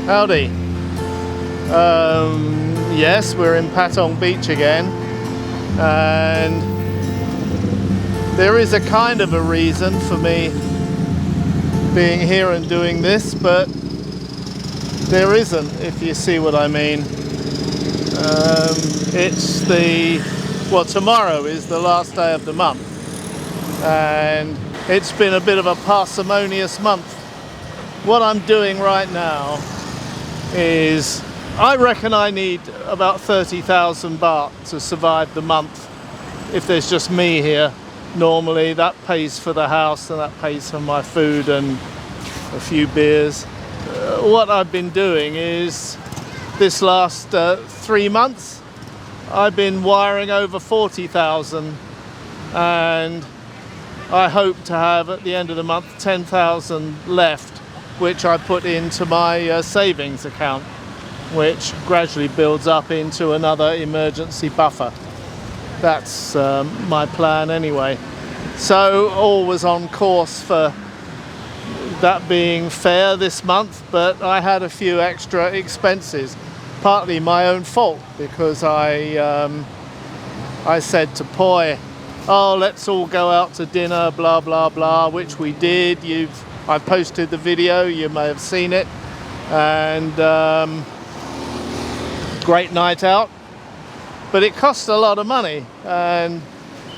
Howdy. Yes, we're in Patong Beach again, and there is a kind of a reason for me being here and doing this, but there isn't, if you see what I mean. Tomorrow is the last day of the month, and it's been a bit of a parsimonious month. What I'm doing right now is, I reckon I need about 30,000 baht to survive the month. If there's just me here, normally that pays for the house and that pays for my food and a few beers. What I've been doing is, this last 3 months, I've been wiring over 40,000, and I hope to have at the end of the month 10,000 left, which I put into my savings account, which gradually builds up into another emergency buffer. That's my plan anyway. So all was on course for that being fair this month, but I had a few extra expenses, partly my own fault, because I said to Poi, oh, let's all go out to dinner, blah blah blah, which we did. I posted the video, you may have seen it, and great night out, but it cost a lot of money. And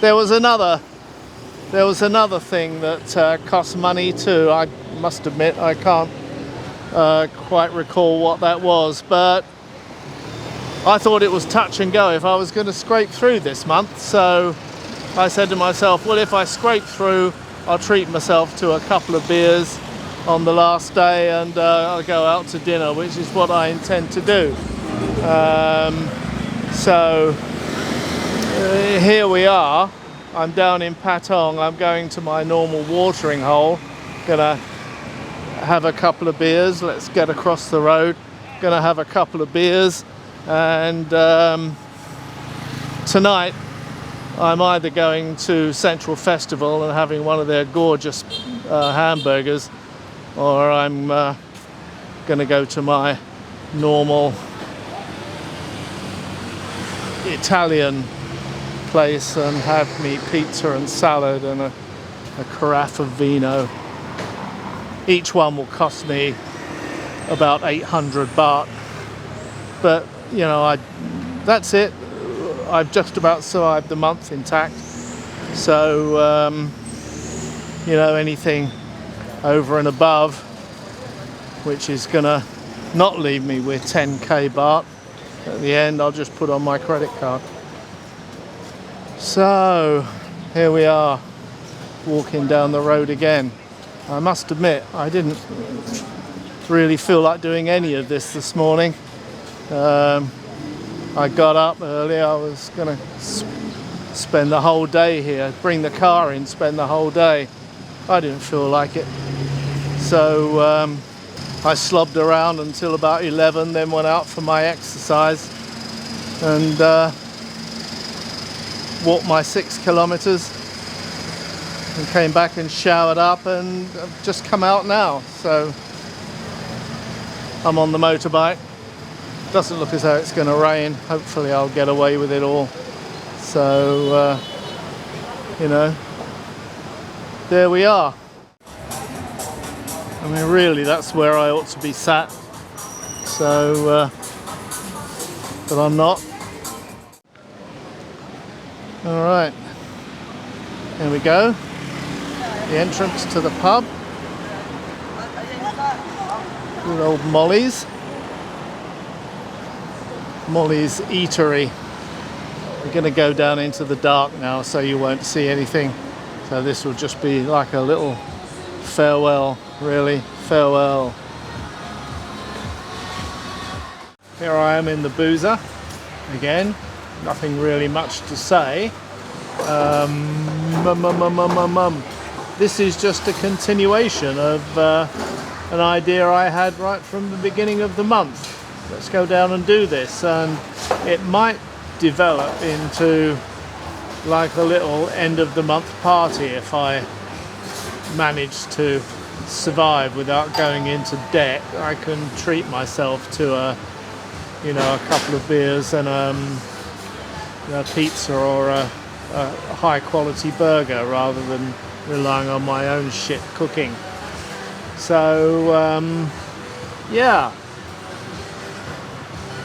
there was another thing that cost money too. I must admit I can't quite recall what that was, but I thought it was touch and go if I was going to scrape through this month. So I said to myself, well, if I scrape through, I'll treat myself to a couple of beers on the last day, and I'll go out to dinner, which is what I intend to do. Here we are. I'm down in Patong. I'm going to my normal watering hole. Gonna have a couple of beers. Let's get across the road. Gonna have a couple of beers, and tonight I'm either going to Central Festival and having one of their gorgeous hamburgers, or I'm going to go to my normal Italian place and have me pizza and salad and a carafe of vino. Each one will cost me about 800 baht, but you know, that's it. I've just about survived the month intact. So you know, anything over and above, which is gonna not leave me with 10k baht at the end, I'll just put on my credit card. So here we are, walking down the road again. I must admit, I didn't really feel like doing any of this morning. I got up early. I was going to spend the whole day here, bring the car in, spend the whole day. I didn't feel like it. So I slobbed around until about 11, then went out for my exercise and walked my 6 kilometers and came back and showered up, and I've just come out now. So I'm on the motorbike. Doesn't look as though it's going to rain. Hopefully I'll get away with it all. So you know, there we are. I mean, really, that's where I ought to be sat. So but I'm not. All right, here we go. The entrance to the pub. Good old Molly's Eatery. We're going to go down into the dark now, so you won't see anything. So this will just be like a little farewell, really, farewell. Here I am in the boozer again. Nothing really much to say. This is just a continuation of an idea I had right from the beginning of the month. Let's go down and do this, and it might develop into like a little end of the month party if I manage to survive without going into debt, I can treat myself to a couple of beers and a pizza or a high quality burger rather than relying on my own shit cooking. So yeah,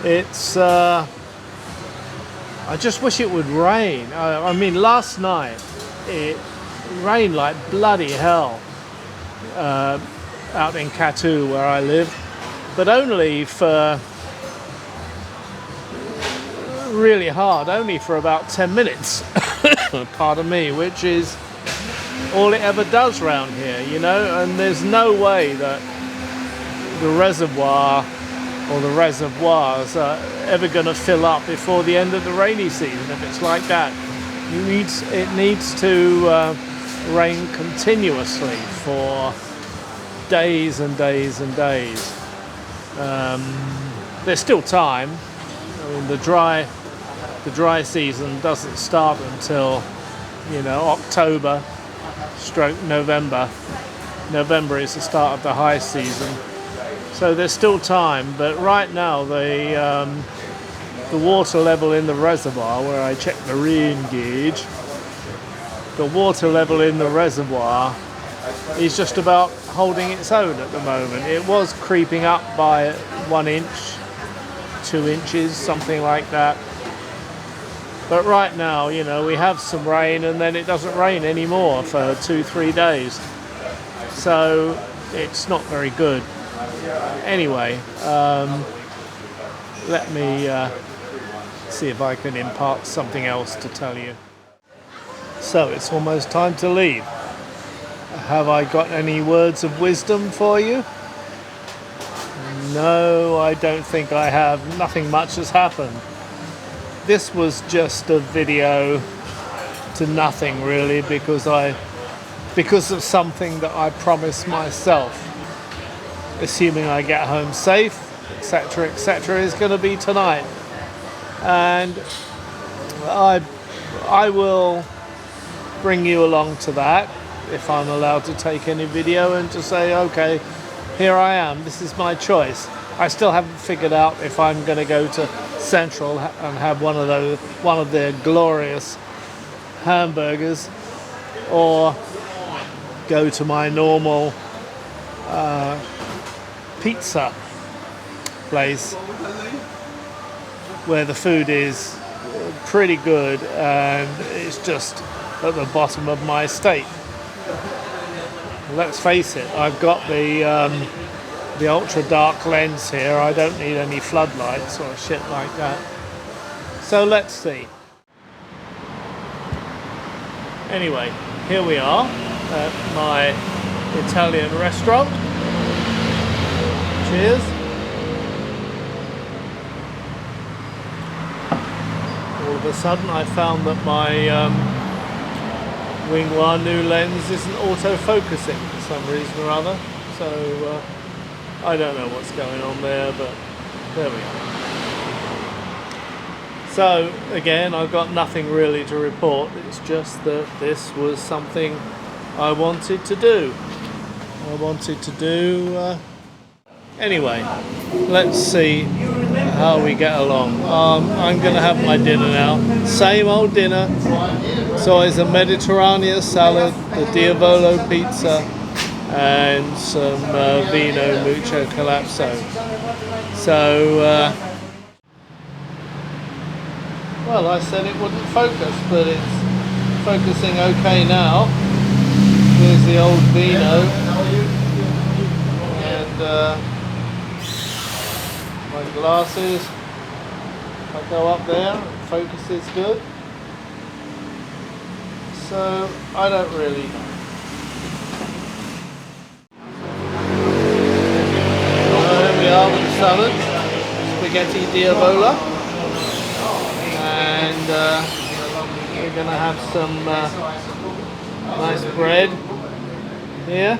it's I just wish it would rain. I mean, last night it rained like bloody hell out in Katu where I live, but only for really hard, only for about 10 minutes, pardon me, which is all it ever does round here, and there's no way that the reservoir or the reservoirs are ever going to fill up before the end of the rainy season if it's like that. It needs to rain continuously for days and days and days. There's still time. I mean, the dry season doesn't start until October / November. November is the start of the high season, so there's still time. But right now the water level in the reservoir, where I check the rain gauge, the water level in the reservoir is just about holding its own at the moment. It was creeping up by 1 inch, 2 inches, something like that. But right now, we have some rain and then it doesn't rain anymore for 2-3 days. So it's not very good. Anyway, let me see if I can impart something else to tell you. So it's almost time to leave. Have I got any words of wisdom for you? No, I don't think I have. Nothing much has happened. This was just a video to nothing really, because of something that I promised myself, assuming I get home safe, etc., etc., is going to be tonight. And I will bring you along to that if I'm allowed to take any video and to say, okay, here I am, this is my choice. I still haven't figured out if I'm going to go to Central and have one of their glorious hamburgers, or go to my normal pizza place where the food is pretty good and it's just at the bottom of my estate. Let's face it, I've got the ultra dark lens here. I don't need any floodlights or shit like that. So let's see. Anyway, here we are at my Italian restaurant. Cheers. All of a sudden I found that my Wing-Wa new lens isn't auto-focusing for some reason or other. So I don't know what's going on there, but there we are. So again, I've got nothing really to report. It's just that this was something I wanted to do. Anyway, let's see how we get along. I'm going to have my dinner now. Same old dinner. So it's a Mediterranean salad, the diavolo pizza, and some vino mucho collapso. So, well, I said it wouldn't focus, but it's focusing okay now. Here's the old vino, and my glasses. If I go up there, focus is good. So I don't really know. There we are with the salad, spaghetti diavola, and we're going to have some nice bread here.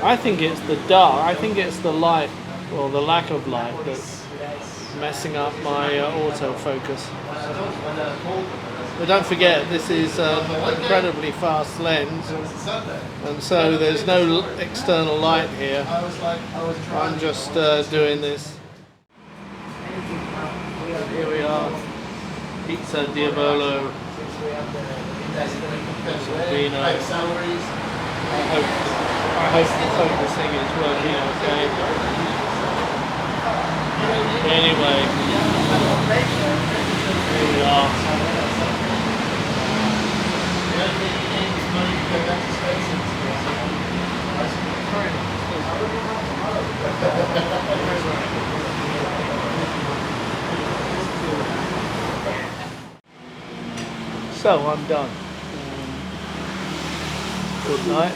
I think it's the dark, I think it's the light, or the lack of light, that's messing up my autofocus. But don't forget, this is an incredibly fast lens, and so there's no external light here. I'm just doing this. Here we are, Pizza Diavolo, Vino. I hope the focusing is working okay. Anyway, here we are. So I'm done. Good night.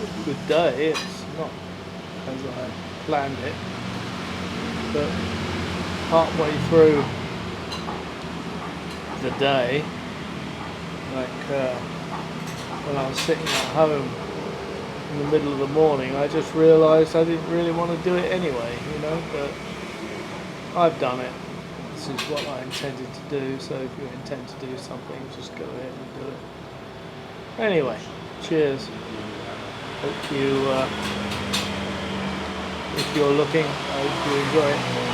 It's a good day. It's not as I planned it, but partway through the day, like when I was sitting at home in the middle of the morning, I just realised I didn't really want to do it anyway, you know, but I've done it. This is what I intended to do, so if you intend to do something, just go ahead and do it. Anyway, cheers. Hope you, if you're looking, I hope you enjoy it.